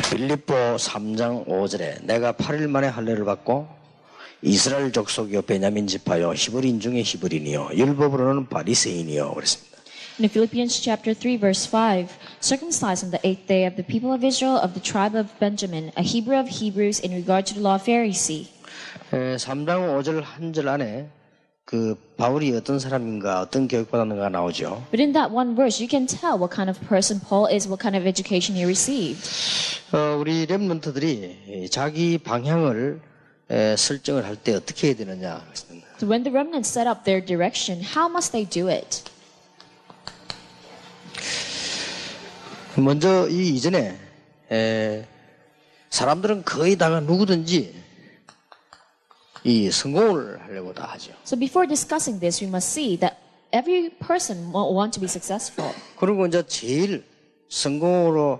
빌립보 3장 5절에 내가 8일 만에 할례를 받고 이스라엘 족속이요 베냐민 지파요 히브리인 중에 히브리인이요 율법으로는 바리새인이요 그랬습니다. In Philippians chapter 3 verse 5, circumcised on the 8th day of the people of Israel of the tribe of Benjamin, a Hebrew of Hebrews in regard to the law of Pharisee. 3장 5절 한 절 안에 그 바울이 어떤 사람인가 어떤 교육받았는가 나오죠. But in that one verse, you can tell what kind of person Paul is, what kind of education he received. 우리 렘넌트들이 자기 방향을 설정을 할 때 어떻게 해야 되느냐. So when the remnants set up their direction, how must they do it? 먼저 이 이전에 사람들은 거의 다가 누구든지 이 성공을 하려고 다 하죠. So before discussing this, we must see that every person want to be successful. 그리고 이제 제일 성공으로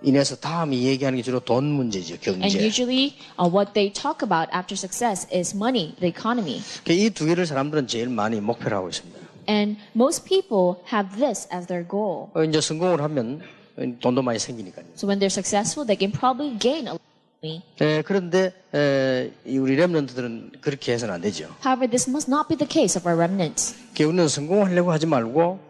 인해서 다음이 얘기하는 게 주로 돈 문제죠, And 경제. usually, what they talk about after success is money, the economy. 이 두 개를 사람들은 제일 많이 목표로 하고 있습니다. And most people have this as their goal. 이제 성공을 하면 돈도 많이 생기니까요. So when they're successful, they can probably gain a lot of money. 그런데 우리 렘넌트들은 그렇게 해서는 안 되죠. However, this must not be the case of our remnants. 우리는 성공하려고 하지 말고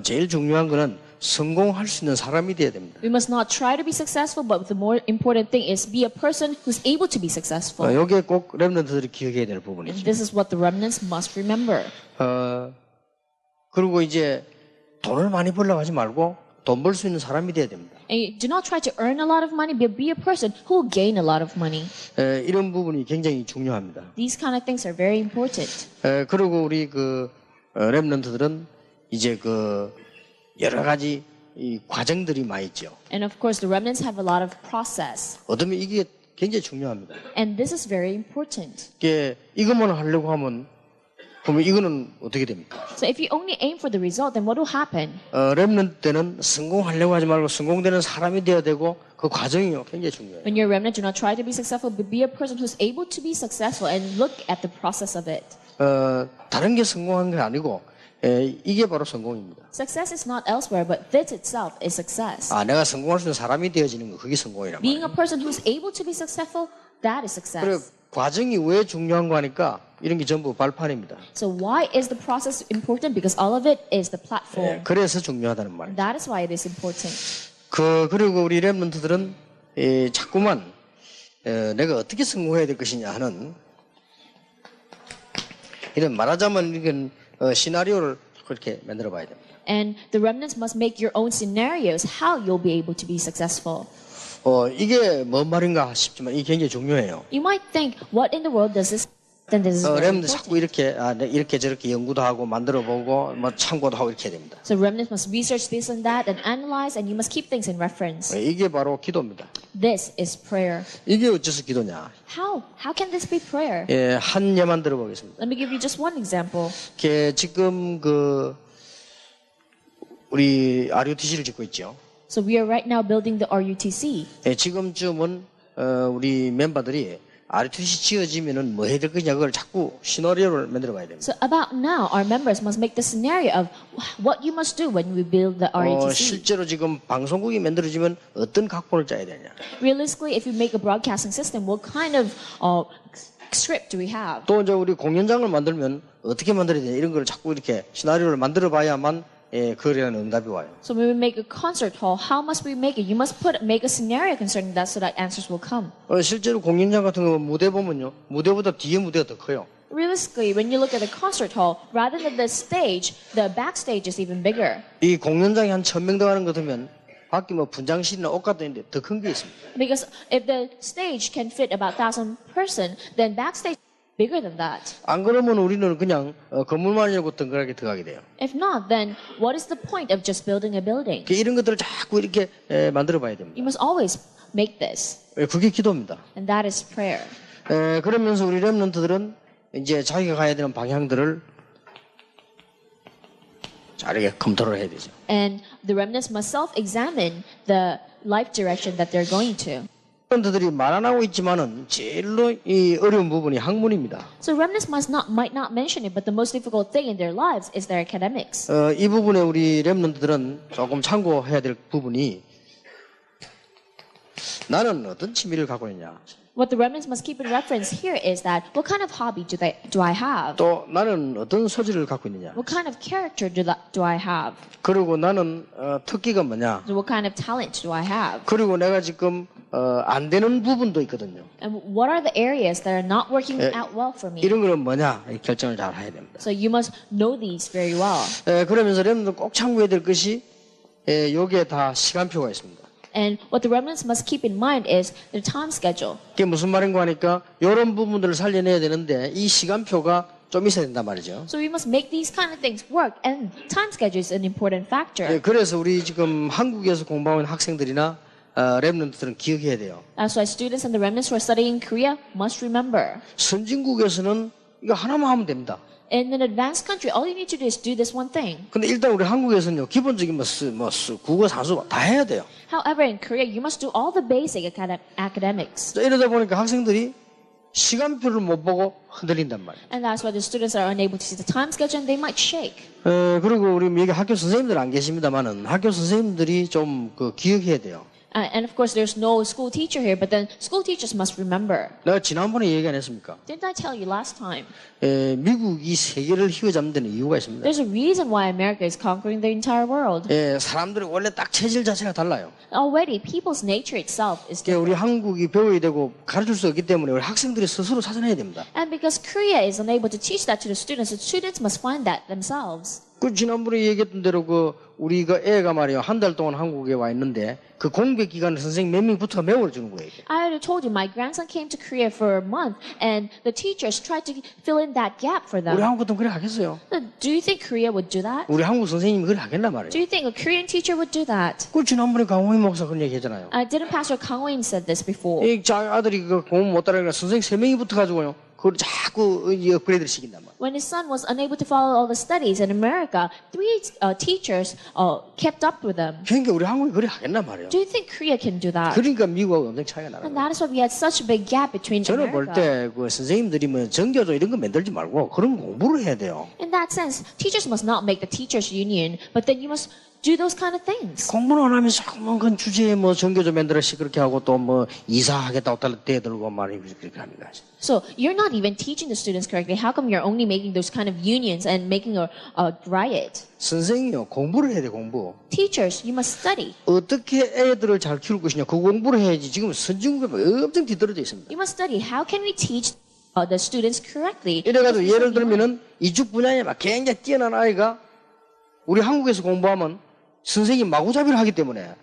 제일 중요한 거는 성공할 수 있는 사람이 돼야 됩니다. We must not try to be successful, but the more important thing is be a person who's able to be successful. 이게 꼭 렘넌트들이 기억해야 될 And 부분이죠. this is what the remnants must remember. 그리고 이제 돈을 많이 벌려고 하지 말고 돈 벌 수 있는 사람이 돼야 됩니다. And you do not try to earn a lot of money, but be a person who will gain a lot of money. 이런 부분이 굉장히 중요합니다. These kind of things are very important. 그리고 우리 그 렘넌트들은 이제 그 여러 가지 이 과정들이 많이 있죠. And of course, the remnants have a lot of process. 어쩌면 이게 굉장히 중요합니다. And this is very important. 이게 이것만 하려고 하면 그러면 이거는 어떻게 됩니까? So if you only aim for the result, then what will happen? 렘넌트 때는 성공하려고 하지 말고 성공되는 사람이 되어야 되고 그 과정이 굉장히 중요해요. When you're a remnant, do not try to be successful, but be a person who's able to be successful and look at the process of it. 다른 게 성공한 게 아니고 이게 바로 성공입니다. Success is not elsewhere, but this itself is success. 내가 성공할 수 있는 사람이 되어지는 거 그게 성공이란 Being 말이에요. a person who's able to be successful, that is 그리고 success. 과정이 왜 중요한 거 하니까 이런 게 전부 발판입니다. So why is the process important? Because all of it is the platform. 그래서 중요하다는 말이에요. That is why it is important. 그리고 우리 렘넌트들은 자꾸만 내가 어떻게 성공해야 될 것이냐 하는 이런 말하자면 이건 시나리오를 그렇게 만들어 봐야 됩니다. And the remnants must make your own scenarios how you'll be able to be successful. 이게 뭔 말인가 싶지만 이게 굉장히 중요해요. You might think, what in the world does this? Then this is very 렘넌트 important. 자꾸 이렇게 저렇게 연구도 하고 만들어 보고 뭐 참고도 하고 이렇게 해야 됩니다. So remnants must research this and that and analyze, and you must keep things in reference. 이게 바로 기도입니다. This is prayer. 이게 어째서 기도냐? How can this be prayer? 한 예만 들어보겠습니다. Let me give you just one example. 지금 우리 RUTC를 짓고 있죠. So we are right now building the RUTC. 지금쯤은 우리 멤버들이 RUTC 지어지면은 뭐 해야 될 거냐 그걸 자꾸 시나리오를 만들어 봐야 됩니다. So about now, our members must make the scenario of what you must do when we build the RUTC. 실제로 지금 방송국이 만들어지면 어떤 각본을 짜야 되냐. Realistically, if you make a broadcasting system, what kind of script do we have? 또 이제 우리 공연장을 만들면 어떻게 만들어야 되냐 이런 걸 자꾸 이렇게 시나리오를 만들어 봐야만 그에 대한 응답이 와요. So when we make a concert hall, how must we make it? You must make a scenario concerning that so that answers will come. 실제로 공연장 같은 거 무대 보면요. 무대보다 뒤에 무대가 더 커요. Realistically, when you look at the concert hall, rather than the stage, the backstage is even bigger. 이 공연장에 한 1000명 들어가는 거 같으면 밖에 뭐 분장실이나 옷 같은 데인데 더 큰 게 있습니다. Because if the stage can fit about 1,000 person, then backstage is bigger than that. 안 그러면 우리는 그냥 건물만 열고 덩그랗게 들어가게 돼요. If not, then what is the point of just building a building? 이런 것들을 자꾸 이렇게 만들어 봐야 됩니다. You must always make this, 그게 기도입니다. and that is prayer. 그러면서 우리 렘넌트들은 이제 자기가 가야 되는 방향들을 자르게 검토를 해야 되죠. And the remnants must self-examine the life direction that they're going to. 렘넌트들이 말 안 하고 있지만은 제일로 이 어려운 부분이 학문입니다. So remnants might not mention it, but the most difficult thing in their lives is their academics. 이 부분에 우리 렘넌트들은 조금 참고해야 될 부분이 나는 어떤 취미를 갖고 있냐. What the remnants must keep in reference here is that what kind of hobby do I have? 또 나는 어떤 소질을 갖고 있느냐. What kind of character do I have? 그리고 나는 특기가 뭐냐. So what kind of talent do I have? 그리고 내가 지금 안 되는 부분도 있거든요. And what are the areas that are not working out well for me? 이런 거는 뭐냐 이 결정을 잘 해야 됩니다. So you must know these very well. 그러면서 여러분들 꼭 참고해야 될 것이 여기에 다 시간표가 있습니다. And what the remnants must keep in mind is their time schedule. 그게 무슨 말인가 하니까 이런 부분들을 살려내야 되는데 이 시간표가 좀 있어야 된단 말이죠. So we must make these kind of things work, and time schedule is an important factor. 그래서 우리 지금 한국에서 공부하는 학생들이나 랩런트들은 기억해야 돼요. That's why students and the remnants who are studying in Korea must remember. 선진국에서는 이거 하나만 하면 됩니다. In an advanced country, all you need to do is do this one thing. 근데 일단 우리 한국에서는요, 기본적인 국어, 산수 다 해야 돼요. However, in Korea, you must do all the basic academics. 이러다 보니까 학생들이 시간표를 못 보고 흔들린단 말이에요. And that's why the students are unable to see the time schedule and they might shake. 그리고 우리 여기 학교 선생님들 안 계십니다만은 학교 선생님들이 좀 기억해야 돼요. And of course, there's no school teacher here, but then school teachers must remember. 내가 지난번에 얘기 안 했습니까? Didn't I tell you last time? 미국이 세계를 휘어잡는 데는 이유가 있습니다. There's a reason why America is conquering the entire world. 사람들이 원래 딱 체질 자체가 달라요. Already, people's nature itself is 그러니까 우리 different. 한국이 배워야 되고 가르칠 수 없기 때문에 우리 학생들이 스스로 찾아내야 됩니다. And because Korea is unable to teach that to the students must find that themselves. 그 지난번에 얘기했던 대로 우리가 애가 말이야 한 달 동안 한국에 와 있는데 그 공백 기간에 선생님 몇 명부터 메워주는 거예요. 이게. I already told you, my grandson came to Korea for a month, and the teachers tried to fill in that gap for 우리 them. 한국 같으면 그래 하겠어요? Do you think Korea would do that? 우리 한국 선생님이 그래 하겠나 Do 말이에요. you think a Korean teacher would do that? 그 지난번에 강호인 목사 그런 얘기 했잖아요. Didn't Pastor Kang Won said this before? 이 아들이 공부 못 따라가니까 선생님 3명이 붙어가지고요. 그걸 자꾸 업그레이드를 시킨단 말이에요. When his son was unable to follow all the studies in America, 3 teachers kept up with them. 그러니까 우리 한국이 그래 하겠나 말이에요. Do you think Korea can do that? 그러니까 미국하고 엄청 차이가 나는 And 거예요. that is why we had such a big gap between 저는 볼 America. 때 선생님들이 정교조 이런 거 만들지 말고 그런 공부를 해야 돼요. In that sense, teachers must not make the teachers union, but then you must do those kind of things. 공부는 안 하면서 자꾸만 그 주제에 정교조 만들어서 그렇게 하고 또 이사하겠다고 떼들고 말이 그렇게 합니다. So you're not even teaching the students correctly. How come you're only making those kind of unions and making a riot? 선생님이요 공부를 해야 돼 공부. Teachers, you must study. 어떻게 애들을 잘 키울 것이냐 그 공부를 해야지. 지금 선진국에 엄청 뒤떨어져 있습니다. You must study. How can we teach the students correctly? 이래가지고 예를 들면은 이쪽 분야에 막 굉장히 뛰어난 아이가 우리 한국에서 공부하면 선생님 마구잡이를 하기 때문에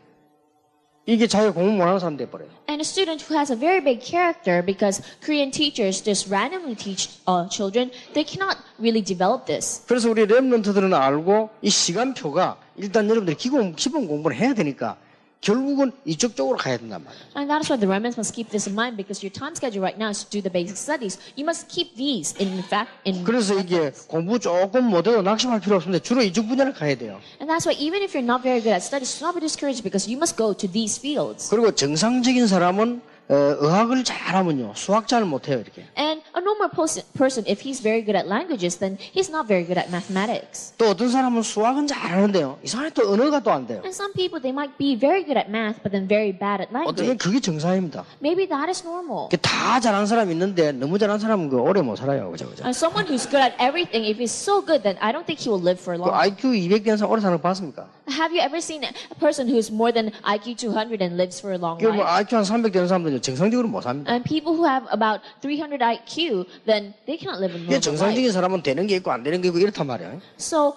이게 자기가 공부 못하는 사람 돼버려요. And a student who has a very big character, because Korean teachers just randomly teach children, they cannot really develop this. 그래서 우리 랩런트들은 알고 이 시간표가 일단 여러분들이 기본 공부를 해야 되니까 결국은 이쪽 쪽으로 가야 된단 말이에요. And that is why the remnants must keep this in mind, because your time schedule right now is to do the basic studies. You must keep these in fact in. 그래서 이게 공부 조금 못해도 낙심할 필요 없는데 주로 이쪽 분야를 가야 돼요. And that's why even if you're not very good at studies, do not be discouraged, because you must go to these fields. 그리고 정상적인 사람은 의학을 잘하면요 수학 잘 못해요 이렇게. And a normal person, if he's very good at languages, then he's not very good at mathematics. 또 어떤 사람은 수학은 잘하는데요 이상하게 또 언어가 또 안 돼요. And some people, they might be very good at math, but then very bad at 어쩌면 language. 그게 정상입니다. Maybe that is normal. 다 잘하는 사람이 있는데 너무 잘하는 사람은 오래 못 살아요, 그죠? And someone who's good at everything, if he's so good, then I don't think he will live for long. IQ 200 된 사람 오래 사는 거 봤습니까? Have you ever seen a person who's more than IQ 200 and lives for a long 그 life? IQ 한 300 되는 사람들은 정상적으로 못 삽니다. And people who have about 300 IQ, then they cannot live a 이게 normal 정상적인 life. 사람은 되는 게 있고 안 되는 게 있고 이렇단 말이에요. So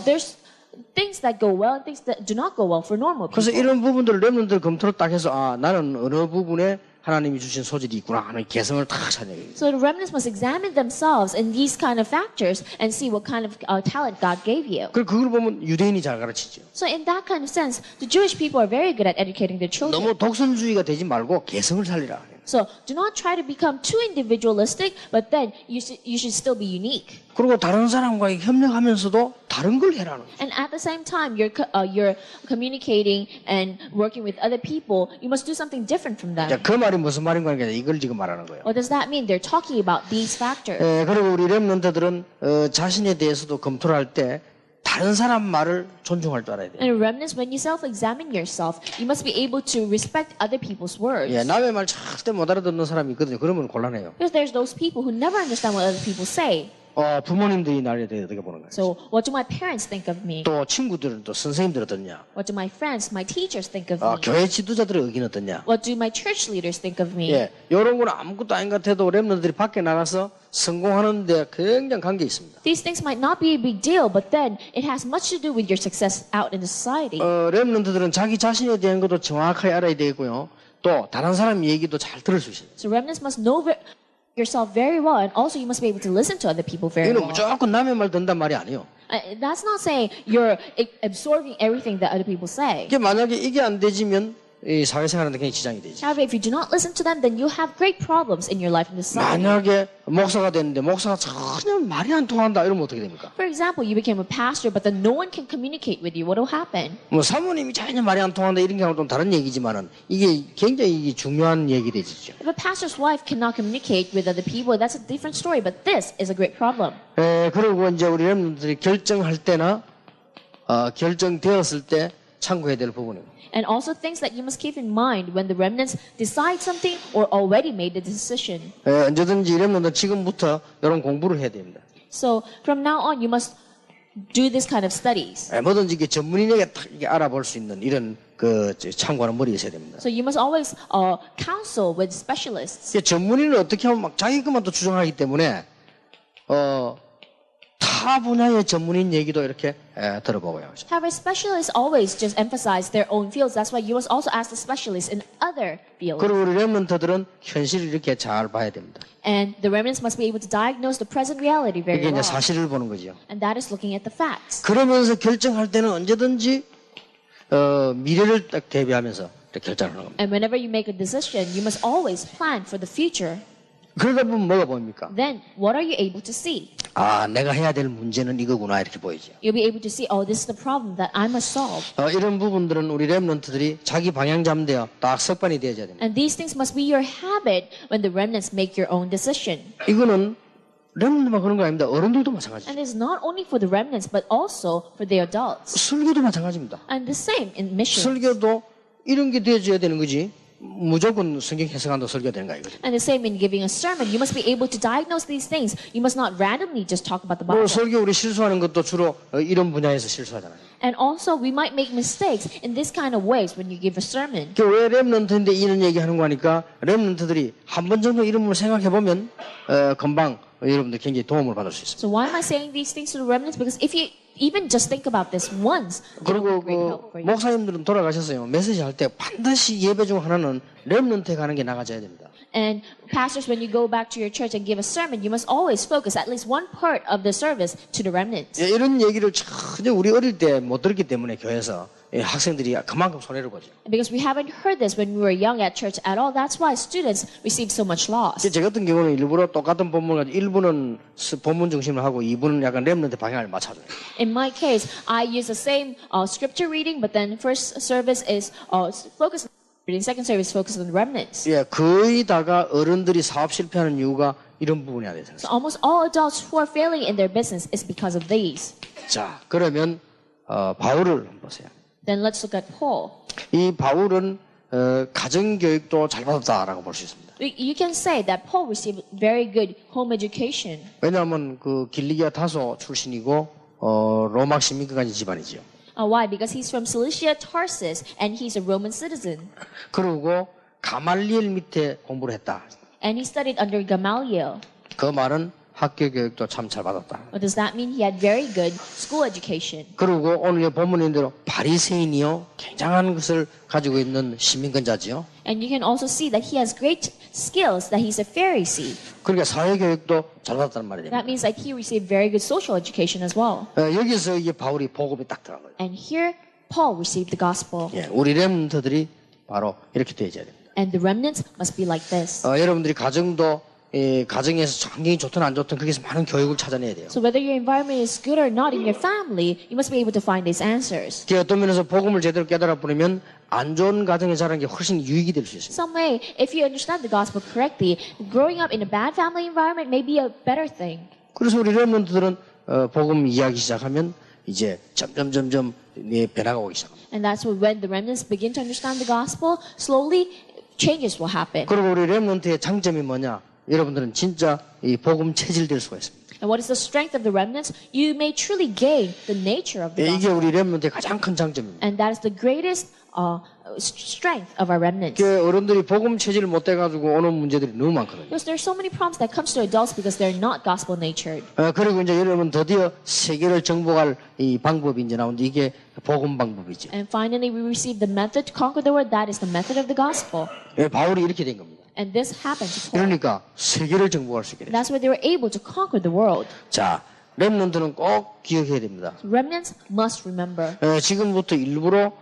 there's things that go well and things that do not go well for normal 그래서 people. 이런 부분들을 랩런들 검토를 딱 해서 나는 어느 부분에 하나님이 주신 소질이 있구나 하는 개성을 딱 찾아내요. So the remnants must examine themselves in these kind of factors and see what kind of talent God gave you. 그걸 보면 유대인이 잘 가르치죠. So in that kind of sense, the Jewish people are very good at educating their children. 너무 독선주의가 되지 말고 개성을 살리라. So do not try to become too individualistic, but then you should still be unique. 그리고 다른 사람과 협력하면서도 다른 걸 해라는 거예요. And at the same time, you're communicating and working with other people. You must do something different from them. 자, 그 말이 무슨 말인가 하니까 이걸 지금 말하는 거예요. What does that mean? They're talking about these factors. 그리고 우리 랩런트들은 자신에 대해서도 검토를 할 때 다른 사람 말을 존중할 줄 알아야 돼요. And remnants, when you self-examine yourself, you must be able to respect other people's words. 예, 남의 말 절대 못 알아듣는 사람이 있거든요. 그러면 곤란해요. Because there's those people who never understand what other people say. 부모님들이 나를 어떻게 보는 거예요? So what do my parents think of me? 또 친구들은 또 선생님들 어떻냐? What do my friends, my teachers think of me? 교회 지도자들의 의견 어떻냐? What do my church leaders think of me? 예, 이런 건 아무것도 아닌 것 같아도 렘넌트들이 밖에 나가서 성공하는데 굉장히 관계 있습니다. These things might not be a big deal, but then it has much to do with your success out in the society. 렘넌트들은 자기 자신에 대한 것도 정확하게 알아야 되겠고요. 또 다른 사람 얘기도 잘 들을 수 있어요. So remnants must know yourself very well, and also you must be able to listen to other people very 이거는 well. 무조건 남의 말 듣는단 말이 아니에요. That's not saying you're absorbing everything that other people say. 이게 만약에 이게 안 되지면 이 사회생활하는데 굉장히 지장이 되지. However, if you do not listen to them, then you have great problems in your life in the society. 만약에 목사가 됐는데 목사가 전혀 말이 안 통한다 이러면 어떻게 됩니까? For example, you became a pastor, but then no one can communicate with you. What will happen? 뭐 사모님이 전혀 말이 안 통한다 이런 경우는 좀 다른 얘기지만은 이게 굉장히 중요한 얘기 되죠. If a pastor's wife cannot communicate with other people, that's a different story. But this is a great problem. 그리고 이제 우리 렘넌트들이 결정할 때나 결정되었을 때 참고해야 될 부분입니다. And also things that you must keep in mind when the remnants decide something or already made the decision. 언제든지 렘넌트 지금부터 이런 공부를 해야 됩니다. So from now on, you must do this kind of studies. 뭐든지 이게 전문인에게 딱 이게 알아볼 수 있는 이런 참고하는 머리가 있어야 됩니다. So you must always counsel with specialists. 이게 전문인은 어떻게 하면 막 자기 것만 또 주장하기 때문에 타 분야의 전문인 얘기도 이렇게 들어보고요. However, specialists always just emphasize their own fields. That's why you must also ask the specialists in other fields. 그리고 우리 렘넌트들은 현실을 이렇게 잘 봐야 됩니다. And the remnants must be able to diagnose the present reality very 이게 이제 well. 사실을 보는 거죠. And that is looking at the facts. 그러면서 결정할 때는 언제든지 미래를 딱 대비하면서 결정하는 겁니다. And whenever you make a decision, you must always plan for the future. 그러다 보면 뭐가 보입니까? Then, what are you able to see? 내가 해야 될 문제는 이거구나 이렇게 보이죠. You'll be able to see, oh, this is the problem that I must solve. 이런 부분들은 우리 렘넌트들이 자기 방향 잡는데요. 딱 습관이 되어야 됩니다. And these things must be your habit when the remnants make your own decision. 이거는 렘넌트만 그런 거 아닙니다. 어른들도 마찬가지죠. And it's not only for the remnants, but also for the adults. 설교도 마찬가지입니다. And the same in missions. 설교도 이런 게 되어줘야 되는 거지. 무조건 성경 해석한다고 설교가 되는 거 아니거든요. And the same in giving a sermon. You must be able to diagnose these things. You must not randomly just talk about the Bible. 설교 우리 실수하는 것도 주로 이런 분야에서 실수하잖아요. And also, we might make mistakes in this kind of ways when you give a sermon. 왜 렘넌트인데 이런 얘기하는 거 하니까 렘넌트들이 한 번 정도 이런 걸 생각해 보면 금방 여러분들 굉장히 도움을 받을 수 있습니다. So why am I saying these things to the remnants? Because if you even just think about this once, it will 그리고 be great help for you. 목사님들은 돌아가셨어요. 메시지 할 때 반드시 예배 중 하나는 렘넌트에 가는 게 나가져야 됩니다. And pastors, when you go back to your church and give a sermon, you must always focus at least one part of the service to the remnants. 이런 얘기를 전혀 우리 어릴 때 못 들었기 때문에 교회에서 학생들이 그만큼 손해를 보죠. Because we haven't heard this when we were young at church at all. That's why students receive so much loss. 제 같은 경우는 일부러 똑같은 본문을 가지고 1부는 본문 중심을 하고 2부는 약간 렘넌트 방향을 맞춰줘요. In my case, I use the same scripture reading, but then first service is focused on reading, second service focused on the remnants. 거의 다가 어른들이 사업 실패하는 이유가 이런 부분이 아니에요. So almost all adults who are failing in their business is because of these. 자, 그러면 바울을 한번 보세요. Then let's look at Paul. 이 바울은 가정교육도 잘 받았다라고 볼 수 있습니다. You can say that Paul received very good home education. 왜냐하면 길리기아 다소 출신이고 로마 시민권까지 집안이죠. Why? Because he's from Cilicia, Tarsus, and he's a Roman citizen. 그리고 가말리엘 밑에 공부를 했다. And he studied under Gamaliel. 그 말은 학교 교육도 참 잘 받았다. What does that mean? He had very good school education. 그리고 오늘 본문인 대로 바리새인이요 굉장한 것을 가지고 있는 시민권자지요. And you can also see that he has great skills, that he's a Pharisee. 그러니까 사회 교육도 잘 받았다는 말이 됩니다. That means that he received very good social education as well. 여기서 이게 바울이 복음이 딱 들어간 거예요. And here, Paul received the gospel. 우리 렘넌트들이 바로 이렇게 되어야 됩니다. And the remnants must be like this. 여러분들이 가정에서 환경이 좋든 안 좋든 거기서 많은 교육을 찾아내야 돼요. So whether your environment is good or not in your family, you must be able to find these answers. 어떤 면에서 복음을 제대로 깨달아 보면 안 좋은 가정에 자라는 게 훨씬 유익이 될 수 있습니다. Some way, if you understand the gospel correctly, growing up in a bad family environment may be a better thing. 그래서 우리 렘넌트들은 복음 이야기 시작하면 이제 점점 변화가 오기 시작합니다. And that's when the remnants begin to understand the gospel, slowly changes will happen. 그리고 우리 렘넌트의 장점이 뭐냐? 여러분들은 진짜 이 복음 체질될 수가 있습니다. And what is the strength of the remnants? You may truly gain the nature of the 이게 gospel. 우리 렘넌트의 가장 큰 장점입니다. And that is the greatest strength of our remnants. 어른들이 복음 체질을 못 돼가지고 오는 문제들이 너무 많거든요. Because there are so many problems that comes to adults because they're not gospel natured. 그리고 이제 여러분 드디어 세계를 정복할 이 방법이 이제 나오는데 이게 복음 방법이죠. And finally, we receive the method to conquer the world. That is the method of the gospel. 바울이 이렇게 된 겁니다. And this happened to Paul. 그러니까 세계를 정복할 수 있게 됐어요. That's why they were able to conquer the world. 자, 렘넌트는 꼭 기억해야 됩니다. Remnants must remember. 지금부터 일부러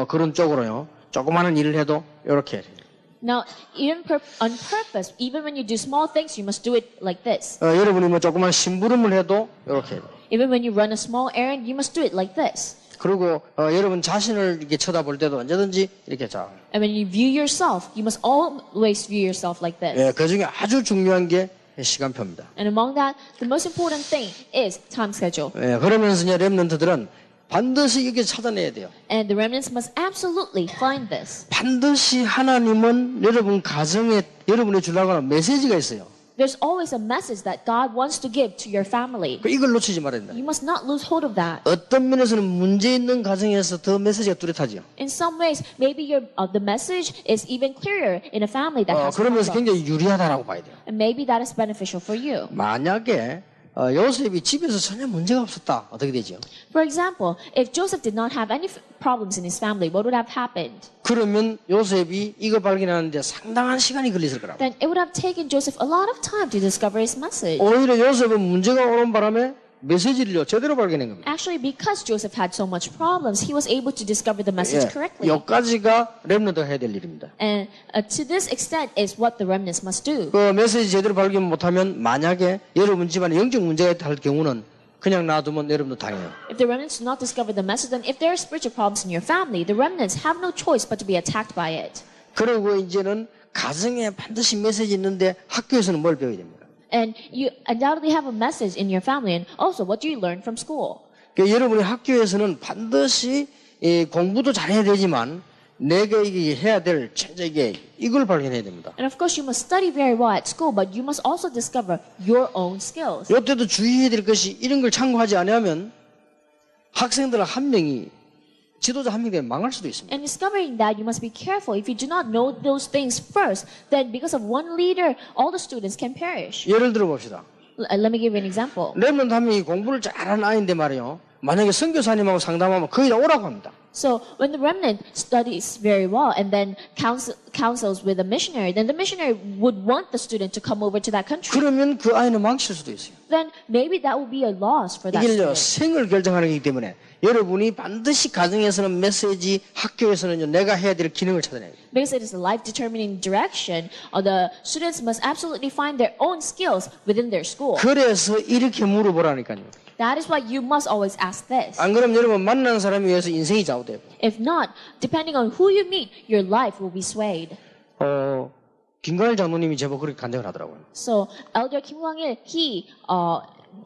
그런 쪽으로요. 조그마한 일을 해도 이렇게 해야 돼요. Now, even on purpose, even when you do small things, you must do it like this. 여러분이 뭐 조그만 심부름을 해도 이렇게 해야 돼요. Even when you run a small errand, you must do it like this. 그리고 여러분 자신을 이렇게 쳐다볼 때도 언제든지 이렇게 자. And when you view yourself, you must always view yourself like this. 그 중에 아주 중요한 게 시간표입니다. And among that, the most important thing is time schedule. 그러면서 이제 렘넌트들은 반드시 이게 찾아내야 돼요. And the remnants must absolutely find this. 반드시 하나님은 여러분 가정에 여러분이 주려고 하는 메시지가 있어요. There's always a message that God wants to give to your family. 이걸 놓치지 말아야 된다. You must not lose hold of that. 어떤 면에서는 문제 있는 가정에서 더 메시지가 뚜렷하죠. In some ways, maybe the message is even clearer in a family that has 그러면서 problems. 굉장히 유리하다라고 봐야 돼요. And maybe that is beneficial for you. 만약에 요셉이 집에서 전혀 문제가 없었다. 어떻게 되죠? For example, if Joseph did not have any problems in his family, what would have happened? 그러면 요셉이 이거 발견하는데 상당한 시간이 걸렸을 거라고. Then it would have taken Joseph a lot of time to discover his message. 오히려 요셉은 문제가 오는 바람에 메시지를 제대로 발견한 겁니다. Actually, because Joseph had so much problems, he was able to discover the message correctly. 여기까지가 렘넌트가 해야 될 일입니다. And to this extent is what the remnants must do. 그 메시지 제대로 발견 못하면 만약에 여러분 집안에 영적 문제가 있다 할 경우는 그냥 놔두면 여러분도 당해요. If the remnants do not discover the message, then if there are spiritual problems in your family, the remnants have no choice but to be attacked by it. 그리고 이제는 가정에 반드시 메시지 있는데 학교에서는 뭘 배워야 됩니까? And you undoubtedly have a message in your family. And also, what do you learn from school? 그러니까 여러분이 학교에서는 반드시 공부도 잘해야 되지만 내가 이게 해야 될 최적의 이걸 발견해야 됩니다. And of course, you must study very well at school, but you must also discover your own skills. 이때도 주의해야 될 것이 이런 걸 참고하지 않으면 학생들 한 명이 지도자 한 명이 되면 망할 수도 있습니다. And discovering that, you must be careful. If you do not know those things first, then because of one leader, all the students can perish. 예를 들어 봅시다. Let me give you an example. 렘넌트 한 명이 공부를 잘하는 아이인데 말이요. 만약에 선교사님하고 상담하면 거의 다 오라고 합니다. So when the remnant studies very well and then counsels with a missionary, then the missionary would want the student to come over to that country. 그러면 그 아이는 망칠 수도 있어요. Then maybe that will be a loss for that 이게 student. 생을 결정하는 거기 때문에 여러분이 반드시 가정에서는 메시지, 학교에서는 내가 해야 될 기능을 찾아내야 돼요. Because it is a life-determining direction, the students must absolutely find their own skills within their school. 그래서 이렇게 물어보라니까요. That is why you must always ask this. 안 그러면 여러분 만나는 사람에 의해서 인생이 좌우돼요. If not, depending on who you meet, your life will be swayed. 김관일 장로님이 제법 그렇게 간증을 하더라고요. So Elder Kim Kwang-il, he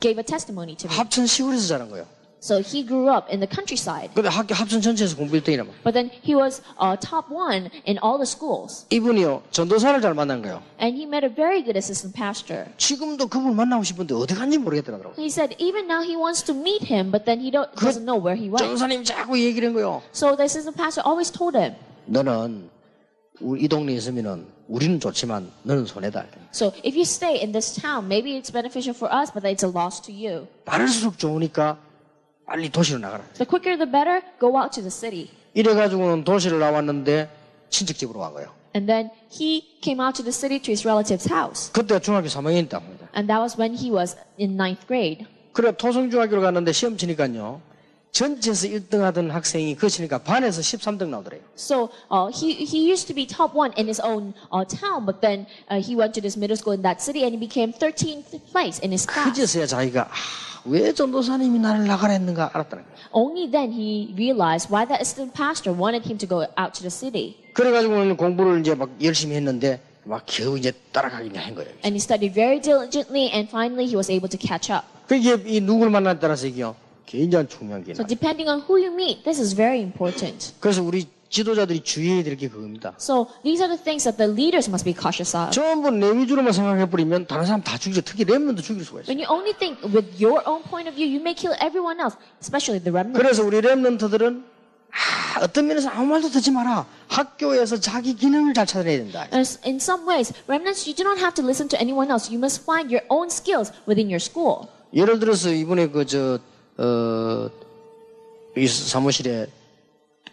gave a testimony to me. 합천 시골에서 자란 거예요. So he grew up in the countryside. 근데 학교 합천 전체에서 공부 1등이라면. But then he was top one in all the schools. 이분이요 전도사를 잘 만난 거예요. And he met a very good assistant pastor. 지금도 그분 만나고 싶은데 어디 갔는지 모르겠더라고요. He said even now he wants to meet him, but then he doesn't know where he went. 전도사님이 자꾸 얘기를 한 거예요. So the assistant pastor always told him, 너는 이 동네에 있으면은 우리는 좋지만 너는 손해다. so if you stay in this town, maybe it's beneficial for us, but it's a loss to you. 빠를수록 좋으니까 빨리 도시로 나가라. The quicker the better, go out to the city. 이래가지고는 도시를 나왔는데 친척 집으로 간 거예요. And then he came out to the city to his relative's house. 그때 중학교 3학년이었다고 합니다. And that was when he was in 9th grade. 그래 토성중학교를 갔는데 시험 치니까요. 전체에서 1등 하던 학생이 그거 치니까 반에서 13등 나오더래요. So he used to be top one in his own town, but then he went to this middle school in that city and he became 13th place in his class. 그제서야 자기가 왜 전도사님이 나를 나가라 했는가 알았다는 거예요. Only then he realized why the assistant pastor wanted him to go out to the city. 그래가지고는 공부를 이제 막 열심히 했는데 막 겨우 이제 따라가긴 한 거예요. And he studied very diligently, and finally he was able to catch up. 그게 이 누구를 만났에 따라서 이게요. 굉장히 중요한 게 So 있나. depending on who you meet, this is very important. 그래서 우리 지도자들이 주의해야 될 게 그겁니다. So these are the things that the leaders must be cautious of. 전부 내 위주로만 생각해버리면 다른 사람 다 죽이죠. 특히 렘넌트도 죽일 수가 있어요. When you only think with your own point of view, you may kill everyone else, especially the remnant. 그래서 우리 렘넌트들은 어떤 면에서 아무 말도 듣지 마라. 학교에서 자기 기능을 잘 찾아내야 된다. In some ways, remnants, you do not have to listen to anyone else. You must find your own skills within your school. 예를 들어서 이번에 이 사무실에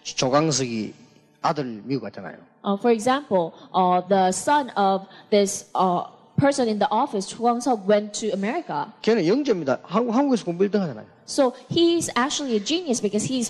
조광석이 아들 미국 갔잖아요. For example, the son of this person in the office, Cho Kwang-seok, went to America. 걔는 영재입니다. 한국에서 공부 1등 하잖아요. So he's actually a genius because he's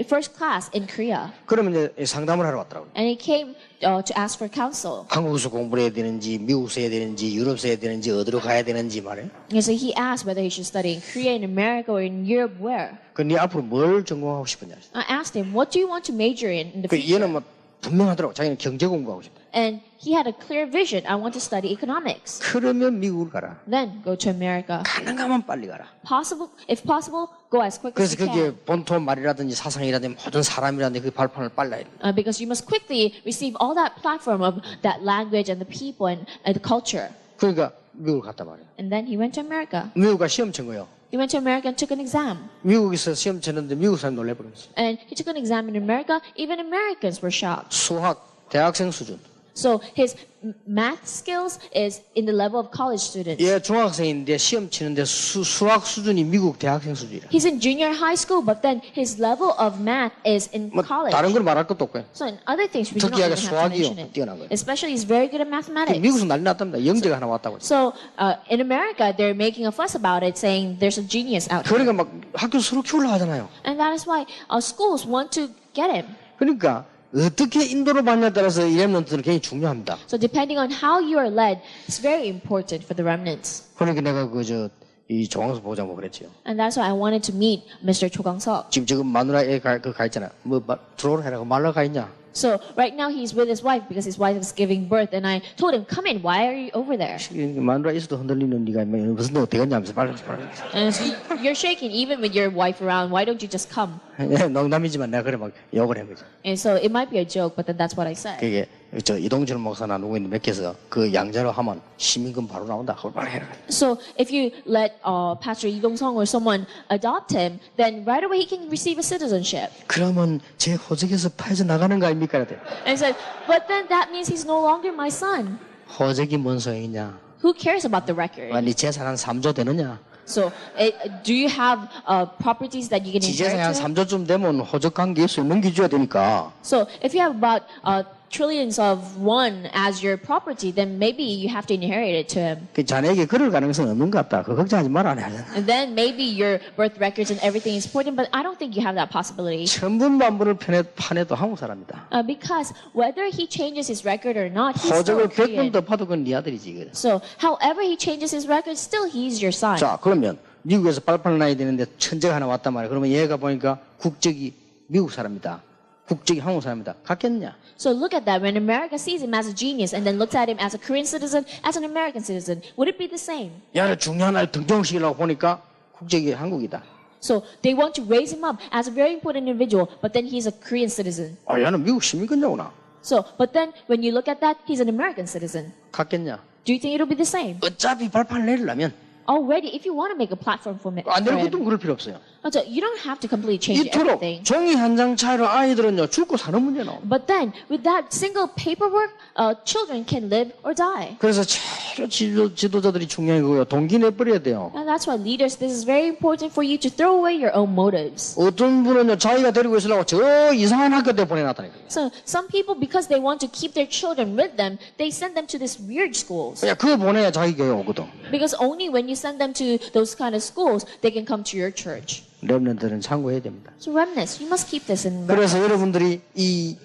first class in Korea. 그러면 이제 상담을 하러 왔더라고요. And he came to ask for counsel. 한국에서 공부를 해야 되는지, 미국에서 해야 되는지, 유럽에서 해야 되는지, 어디로 가야 되는지 말이에요. And so he asked whether he should study in Korea, in America, or in Europe, where. 네 앞으로 뭘 전공하고 싶었냐. I asked him, what do you want to major in the future? 얘는 뭐 분명하더라고. 자기는 경제 공부하고 싶다. And he had a clear vision. I want to study economics. 그러면 미국을 가라. Then go to America. 가능하면 빨리 가라. If possible, go as quick as 그래서 you 그게 can. 본토 말이라든지 사상이라든지 모든 사람이라든지 그 발판을 빨라야 돼. Because you must quickly receive all that platform of that language and the people and the culture. 그러니까 미국을 갔단 말이에요. And then he went to America. 미국 가 시험 친 거예요. He went to America and took an exam. 미국에서 시험 쳤는데 미국 사람 놀래버렸어요. And he took an exam in America. Even Americans were shocked. 수학 대학생 수준. So his math skills is in the level of college students. 얘 중학생인데 시험 치는데 수학 수준이 미국 대학생 수준이라. He's in junior high school, but then his level of math is in 뭐 college. 다른 걸 말할 것도 없고요. So in other things, we do not 특이하게 even have to 수학이요. mention it. 뛰어난 거예요. Especially, he's very good at mathematics. 미국에서 난리 났답니다. 영재가 하나 왔다고. So in America, they're making a fuss about it, saying there's a genius out there. 그러니까 막 학교 서로 키우려고 하잖아요. And that is why schools want to get him. 그러니까 어떻게 인도를 받냐에 따라서 이 렘넌트는 굉장히 중요합니다. So depending on how you are led, it's very important for the remnants. 그러니까 내가 이 조광석 보자고 그랬지요. And that's why I wanted to meet Mr. Cho Kwang-seok. 지금 마누라 애 가 있잖아. 들어오라 해라고 말러 가 있냐? So right now he's with his wife because his wife is giving birth. And I told him, come in. Why are you over there? 마누라 있어도 흔들리는 네가 무슨 너 어떻게 했냐면서 빨리. And so you're shaking even with your wife around. Why don't you just come? 농담이지만 내가 그래 막 욕을 한 거지. And so it might be a joke, but then that's what I said. 그게 이동철 목사나 누구 있는 몇 개서 그 양자로 하면 시민금 바로 나온다. 그걸 빨리 해라. So if you let Pastor Lee Dong-sung or someone adopt him, then right away he can receive a citizenship. 그러면 제 호적에서 파헤져 나가는 거 아닙니까? And he said, but then that means he's no longer my son. 호적이 뭔 소용이냐? Who cares about the record? 네 재산 한 3조 되느냐? So do you have properties that you can 지 재산이 한 inherit? 3조쯤 되면 호적 관계에서 넘겨줘야 되니까. So if you have about trillions of won as your property, then maybe you have to inherit it to him. 그 자네에게 그럴 가능성은 없는 것 같다. 그 걱정하지 말아. And then maybe your birth records and everything is important, but I don't think you have that possibility. 천분만분을 파내도 한국 사람이다. Because whether he changes his record or not, he's still 호적을 a Korean. 100번 더 파도 그건 네 아들이지. 그래. So however he changes his record, still he's your son. 자, 그러면 미국에서 발판을 놔야 되는데 천재가 하나 왔단 말이야. 그러면 얘가 보니까 국적이 미국 사람이다. 국적이 한국 사람이다. 같겠냐? So look at that. When America sees him as a genius and then looks at him as a Korean citizen, as an American citizen, would it be the same? 야를 중요한 날 등장시키려고 보니까 국적이 한국이다. So they want to raise him up as a very important individual, but then he's a Korean citizen. 아, 야는 미국 시민권자구나. So, but then when you look at that, he's an American citizen. 같겠냐? Do you think it'll be the same? 어차피 발판을 내리려면 Already, if you want to make a platform for 안 him, 내리고도 그럴 필요 없어요. so you don't have to completely change 이토록 everything. 종이 한 장 차이로 아이들은요 죽고 사는 문제 나옵니다. But then, with that single paperwork, children can live or die. 그래서 제일 지도자들이 중요한 거고요. 동기 내버려야 돼요. And that's why leaders, this is very important for you to throw away your own motives. 어떤 분은요 자기가 데리고 있으려고 저 이상한 학교 때 보내놨다니까요. So some people, because they want to keep their children with them, they send them to these weird schools. 그냥 그거 보내야 자기 교회 오거든. Because only when you send them to those kind of schools, they can come to your church. 렘넌트들은 참고해야 됩니다. So remnants, you must keep this in mind. 그래서 여러분들이 이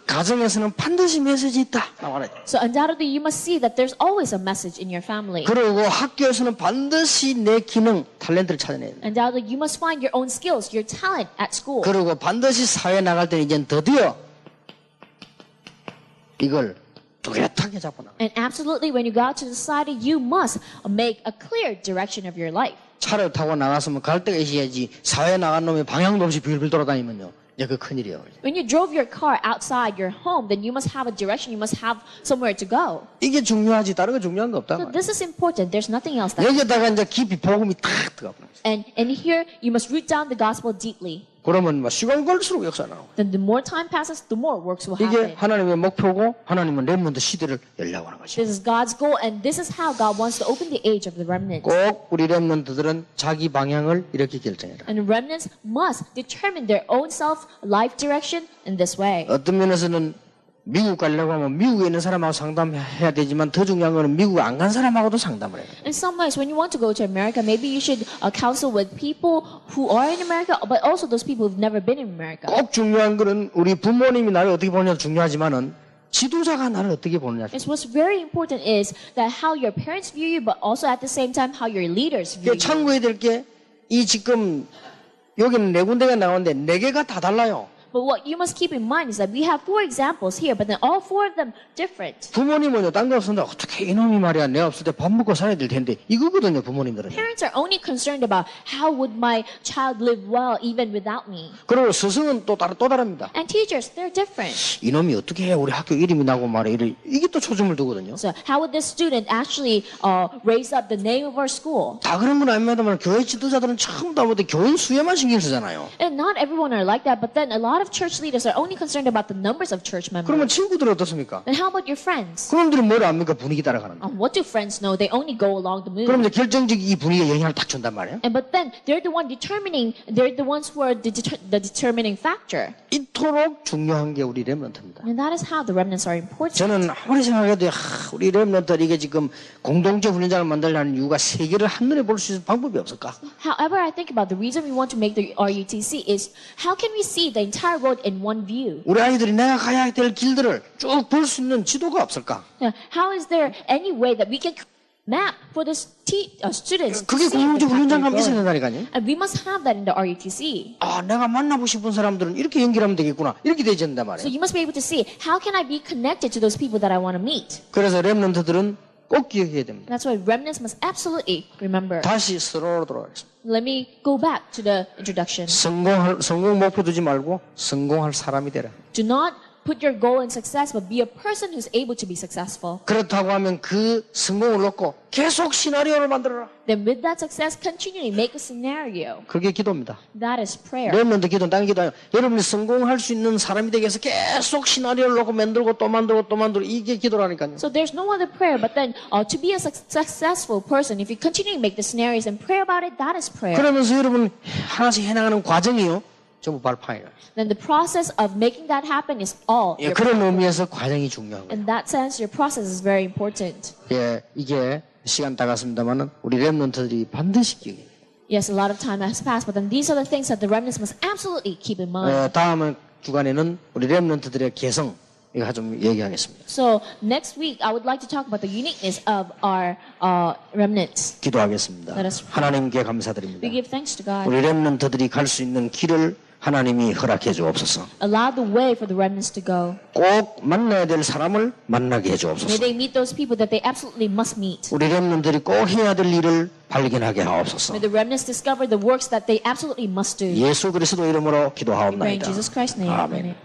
가정에서는 반드시 메시지 있다 나와라. So undoubtedly, you must see that there's always a message in your family. 그리고 학교에서는 반드시 내 기능, 탤런트를 찾아내야 돼. Undoubtedly, you must find your own skills, your talent at school. 그리고 반드시 사회 나갈 때는 이제 드디어 이걸 뚜렷하게 잡고 나가. And absolutely, when you go out to society, you must make a clear direction of your life. 차를 타고 나갔으면 갈 데가 있어야지 사회에 나간 놈이 방향도 없이 빌빌 돌아다니면요. 이제 그 큰일이에요. When you drove your car outside your home, then you must have a direction. You must have somewhere to go. 이게 중요하지 다른 거 중요한 거 없단 So 말이에요. this is important. There's nothing else that. 여기다가 이제 깊이 복음이 탁 들어가 버려요. And here you must root down the gospel deeply. 그러면 뭐 시간 걸릴수록 역사 나오고. Then the more time passes, the more works will 이게 happen. 하나님의 목표고 하나님은 렘넌트 시대를 열려고 하는 것이죠. This is God's goal, and this is how God wants to open the age of the remnants. 꼭 우리 렘넌트들은 자기 방향을 이렇게 결정해라. And remnants must determine their own self life direction in this way. 어떤 면에서는 미국 가려고 하면 미국에 있는 사람하고 상담해야 되지만 더 중요한 거는 미국 안 간 사람하고도 상담을 해야 돼요. In some ways, when you want to go to America, maybe you should counsel with people who are in America, but also those people who've never been in America. 꼭 중요한 거는 우리 부모님이 나를 어떻게 보느냐도 중요하지만은 지도자가 나를 어떻게 보느냐. It's what's very important is that how your parents view you, but also at the same time how your leaders view you. 참고해야 될 게 이 지금 여기는 네 군데가 나오는데 네 개가 다 달라요. But what you must keep in mind is that we have 4 examples here, but then all 4 of them different. 부모님은요, 딴 거 없었는데 어떻게 이놈이 말이야, 내가 없을 때 밥 먹고 살아야 될 텐데 이거거든요, 부모님들은. Parents are only concerned about how would my child live well even without me. 그리고 스승은 또 다릅니다. And teachers, they're different. 이놈이 어떻게 해야 우리 학교 이름이 나고 말이야, 이게 또 초점을 두거든요. So how would this student actually raise up the name of our school? 다 그런 건 아닙니다만 교회 지도자들은 전부 다 교인 수에만 신경 쓰잖아요. And not everyone are like that, but then a lot of church leaders are only concerned about the numbers of church 그러면 members. 친구들은 어떻습니까? Then how about your friends? 그놈들이 뭘 압니까? 분위기 따라가는데. What do friends know? They only go along the 그럼 mood. 이제 결정적인 이 분위기에 영향을 딱 준단 말이에요. And but then they're the ones who are the determining factor. 이토록 중요한 게 우리 렘넌트입니다. And that is how the remnants are important. 저는 아무리 생각해도 우리 렘넌트들이 이게 지금 공동체 훈련장을 만들려는 이유가 세계를 한눈에 볼 수 있는 방법이 없을까? However, I think about the reason we want to make the RUTC is how can we see the entire world in one view? 우리 아이들이 내가 가야 될 길들을 쭉 볼 수 있는 지도가 없을까? How is there any way that we can map for the students to 그게 see the 공동체 path 훈련장 they're 가면 있어야 going? 된다니까요. And we must have that in the RUTC. 아, 내가 만나고 싶은 사람들은 이렇게 연결하면 되겠구나. 이렇게 되어진단 So 말이에요. you must be able to see how can I be connected to those people that I want to meet. 그래서 렘넌트들은 꼭 기억해야 됩니다. That's why remnants must absolutely remember. 다시 서로로 돌아가겠습니다. Let me go back to the introduction. 성공 목표 두지 말고 성공할 사람이 되라. Do not put your goal in success, but be a person who's able to be successful. 그렇다고 하면 그 성공을 놓고 계속 시나리오를 만들어라. Then with that success, continually make a scenario. 그게 기도입니다. That is prayer. 렘넌트 기도는 다른 기도 아니에요. 여러분이 성공할 수 있는 사람이 되기 위해서 계속 시나리오를 놓고 만들고 또 만들고 또 만들고 이게 기도라니까요. So there's no other prayer, but then to be a successful person, if you continually make the scenarios and pray about it, that is prayer. 그러면서 여러분 하나씩 해나가는 과정이요. 전부 발판이라. Then the process of making that happen is all. 예, 그런 의미에서 과정이 중요한 거예요. In that sense, your process is very important. 예, 이게 시간 다 갔습니다만은 우리 렘넌트들이 반드시 기억해야 돼요. Yes, a lot of time has passed, but then these are the things that the remnants must absolutely keep in mind. 다음 주간에는 우리 렘넌트들의 개성 이거 좀 얘기하겠습니다. So next week, I would like to talk about the uniqueness of our remnants. 기도하겠습니다. Let us pray. 하나님께 감사드립니다. We give thanks to God. 우리 렘넌트들이 갈 수 있는 길을 하나님이 허락해 주옵소서. Allow the way for the remnants to go. 꼭 만나야 될 사람을 만나게 해 May 주옵소서. they meet those people that they absolutely must meet. 우리 렘넌트들이 꼭 해야 될 일을 발견하게 하옵소서. May the remnants discover the works that they absolutely must do. 예수 그리스도 이름으로 We pray in 기도하옵나이다. Jesus Christ's name. 아멘. Amen.